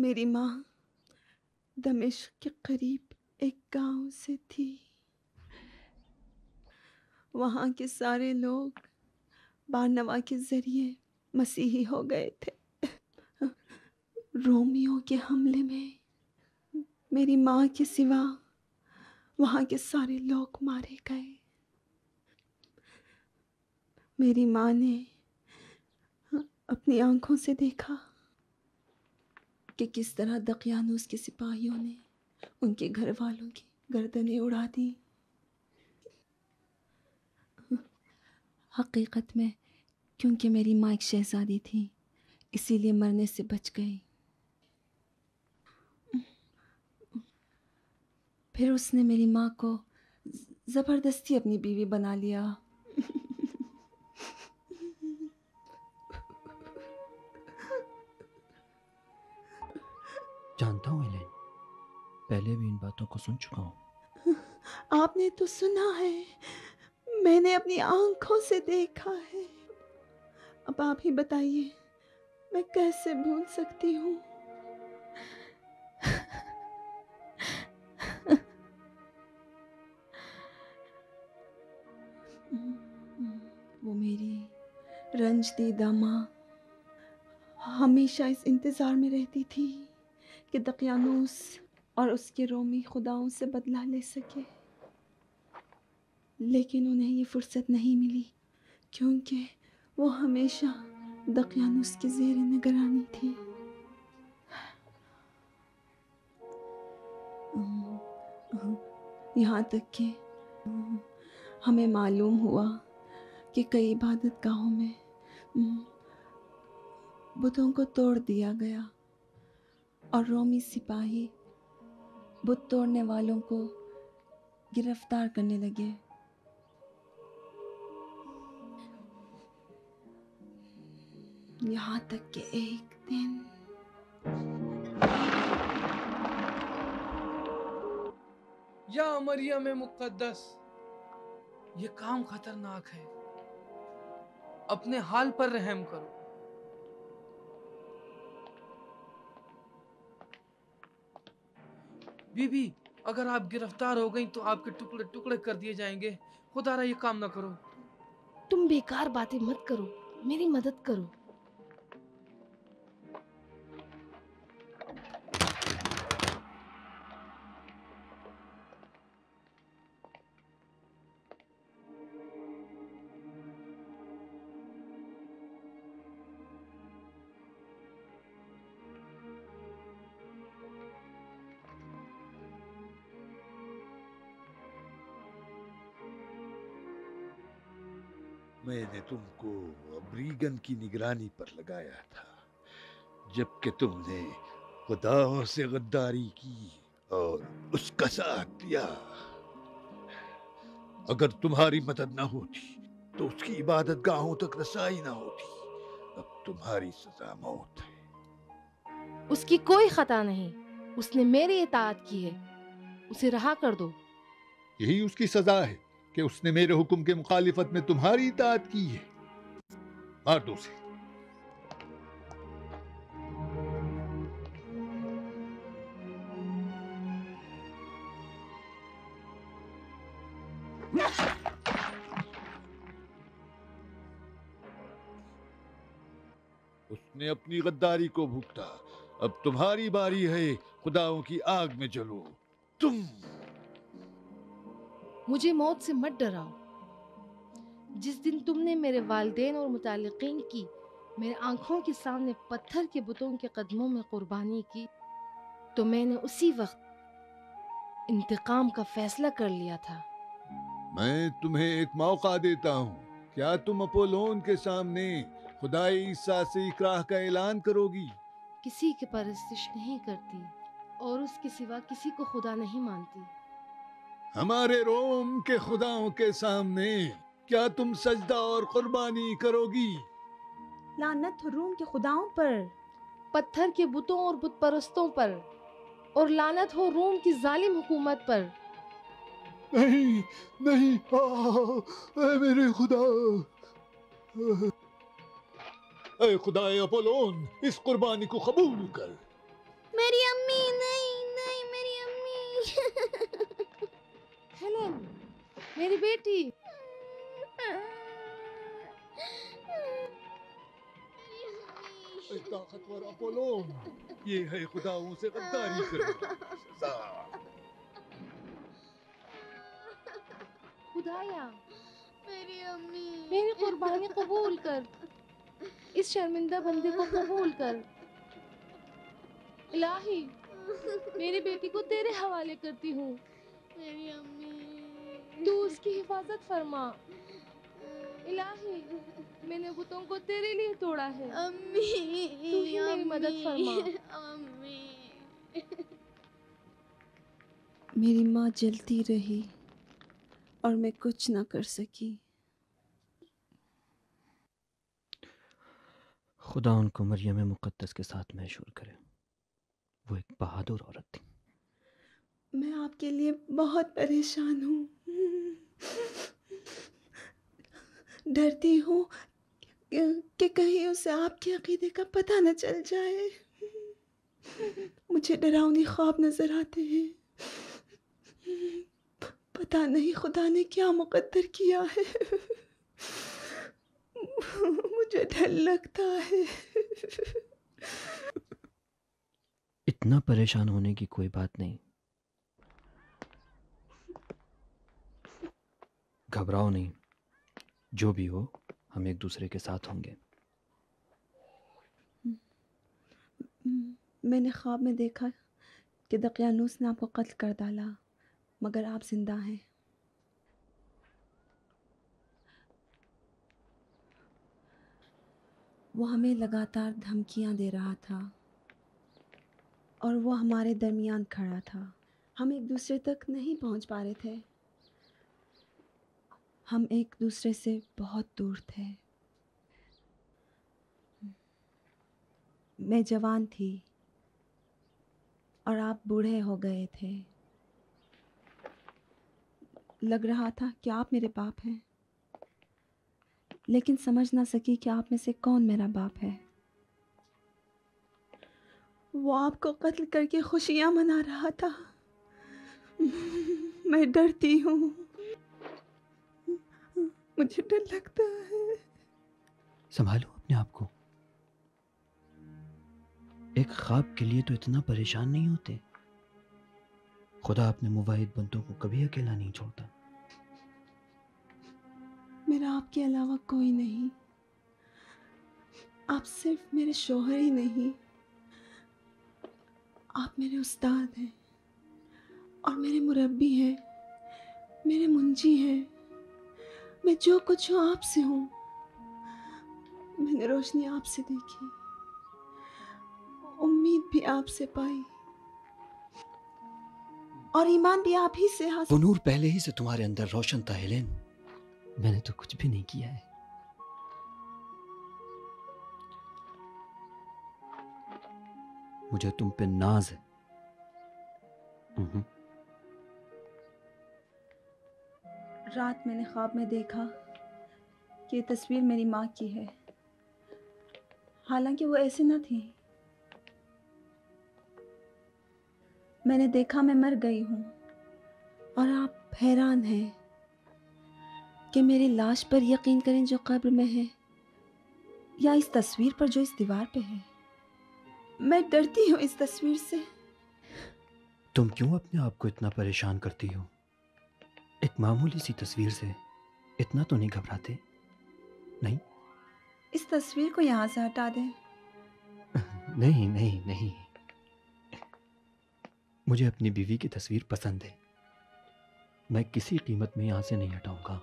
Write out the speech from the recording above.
मेरी माँ दमिश्क के करीब एक गांव से थी। वहाँ के सारे लोग बारनवा के जरिए मसीही हो गए थे। रोमियो के हमले में मेरी माँ के सिवा वहाँ के सारे लोग मारे गए। मेरी माँ ने अपनी आंखों से देखा कि किस तरह दकियानूस के सिपाहियों ने उनके घर वालों की गर्दनें उड़ा दी। हकीकत में क्योंकि मेरी माँ एक शहजादी थी, इसीलिए मरने से बच गई। फिर उसने मेरी माँ को ज़बरदस्ती अपनी बीवी बना लिया। जानता हूँ एलेन, पहले भी इन बातों को सुन चुका हूँ। आपने तो सुना है, मैंने अपनी आंखों से देखा है। अब आप ही बताइए, मैं कैसे भूल सकती हूँ? वो मेरी रंजदीदा माँ हमेशा इस इंतज़ार में रहती थी कि दकियानूस और उसके रोमी खुदाओं से बदला ले सके, लेकिन उन्हें ये फुर्सत नहीं मिली क्योंकि वो हमेशा दकियानूस के ज़ेरे निगरानी थी। यहाँ तक कि हमें मालूम हुआ कि कई इबादत गाहों में बुतों को तोड़ दिया गया और रोमी सिपाही बुत तोड़ने वालों को गिरफ्तार करने लगे। यहाँ तक कि एक दिन या मरियम मुक़द्दस, ये काम खतरनाक है, अपने हाल पर रहम करो। बीबी, अगर आप गिरफ्तार हो गई तो आपके टुकड़े टुकड़े कर दिए जाएंगे। खुदारा ये काम ना करो। तुम बेकार बातें मत करो, मेरी मदद करो। मैंने तुमको अब्रीगन की निगरानी पर लगाया था, जबकि तुमने खुदाओं से गद्दारी की और उसका साथ दिया। अगर तुम्हारी मदद ना होती तो उसकी इबादत गाहों तक रसाई ना होती। अब तुम्हारी सजा मौत है। उसकी कोई खता नहीं, उसने मेरी इताअत की है, उसे रहा कर दो। यही उसकी सजा है कि उसने मेरे हुक्म के मुखालिफत में तुम्हारी इताअत की है। मार दो उसे। उसने अपनी गद्दारी को भुगता, अब तुम्हारी बारी है खुदाओं की आग में जलो। तुम मुझे मौत से मत डराओ। जिस दिन तुमने मेरे वालिदैन और मुतालिकीन की मेरे आंखों के सामने पत्थर के बुतों के कदमों में कुर्बानी की, तो मैंने उसी वक्त इंतकाम का फैसला कर लिया था। मैं तुम्हें एक मौका देता हूँ। क्या तुम अपोलोन के सामने खुदाई ईसा से इकराह का ऐलान करोगी? किसी की परस्तिश नहीं करती और उसके सिवा किसी को खुदा नहीं मानती। हमारे रोम के खुदाओं के सामने क्या तुम सजदा और कुर्बानी करोगी? लानत हो रोम के खुदाओं पर, पत्थर के बुतों और बुत परस्तों पर, और लानत हो रोम की जालिम हुकूमत पर। नहीं नहीं, ऐ मेरे खुदा, ऐ खुदाए अपोलोन, इस कुर्बानी को कबूल कर। मेरी बेटी। ताकतवर अपोलो, ये है खुदाओं से गद्दारी करने की सजा। खुदाया, मेरी अम्मी, मेरी कुर्बानी कबूल कर, इस शर्मिंदा बंदे को कबूल कर। इलाही, मेरी बेटी को तेरे हवाले करती हूँ। मेरी अम्मी, तू उसकी हिफाजत फरमा। इलाही, मैंने बुतों को तेरे लिए तोड़ा है। अम्मी, तू ही मेरी मदद फरमा। अम्मी। मेरी माँ जलती रही और मैं कुछ ना कर सकी। खुदा उनको मरियम मुक़द्दस के साथ महशूर करे। वो एक बहादुर औरत थी। मैं आपके लिए बहुत परेशान हूँ। डरती हूँ कि कहीं उसे आपके अकीदे का पता न चल जाए। मुझे डरावनी ख्वाब नजर आते हैं। पता नहीं खुदा ने क्या मुकद्दर किया है। मुझे डर लगता है। इतना परेशान होने की कोई बात नहीं। घबराओ नहीं, जो भी हो हम एक दूसरे के साथ होंगे। मैंने ख्वाब में देखा कि दकियानूस ने आपको कत्ल कर डाला, मगर आप जिंदा हैं। वो हमें लगातार धमकियां दे रहा था और वो हमारे दरमियान खड़ा था। हम एक दूसरे तक नहीं पहुंच पा रहे थे। हम एक दूसरे से बहुत दूर थे। मैं जवान थी और आप बूढ़े हो गए थे। लग रहा था कि आप मेरे बाप हैं, लेकिन समझ ना सकी कि आप में से कौन मेरा बाप है। वो आपको कत्ल करके खुशियां मना रहा था। मैं डरती हूँ, मुझे डर लगता है। संभालो अपने आप को। एक ख्वाब के लिए तो इतना परेशान नहीं होते। खुदा अपने मुवाहिद बंदों को कभी अकेला नहीं छोड़ता। मेरा आपके अलावा कोई नहीं। आप सिर्फ मेरे शौहर ही नहीं, आप मेरे उस्ताद हैं और मेरे मुरब्बी हैं, मेरे मुंजी हैं। मैं जो कुछ हूँ आपसे हूँ। मैंने रोशनी आपसे देखी, उम्मीद भी आपसे पाई और ईमान भी आप ही से वो हासिल। नूर पहले ही से तुम्हारे अंदर रोशन था हेलेन। मैंने तो कुछ भी नहीं किया है। मुझे तुम पे नाज है। रात मैंने ख्वाब में देखा कि ये तस्वीर मेरी माँ की है, हालांकि वो ऐसे न थी। मैंने देखा मैं मर गई हूँ और आप हैरान हैं कि मेरी लाश पर यकीन करें जो कब्र में है, या इस तस्वीर पर जो इस दीवार पे है। मैं डरती हूँ इस तस्वीर से। तुम क्यों अपने आप को इतना परेशान करती हो? एक मामूली सी तस्वीर से इतना तो नहीं घबराते? नहीं? इस तस्वीर को यहाँ से हटा दें। नहीं नहीं नहीं, मुझे अपनी बीवी की तस्वीर पसंद है। मैं किसी कीमत में यहाँ से नहीं हटाऊंगा।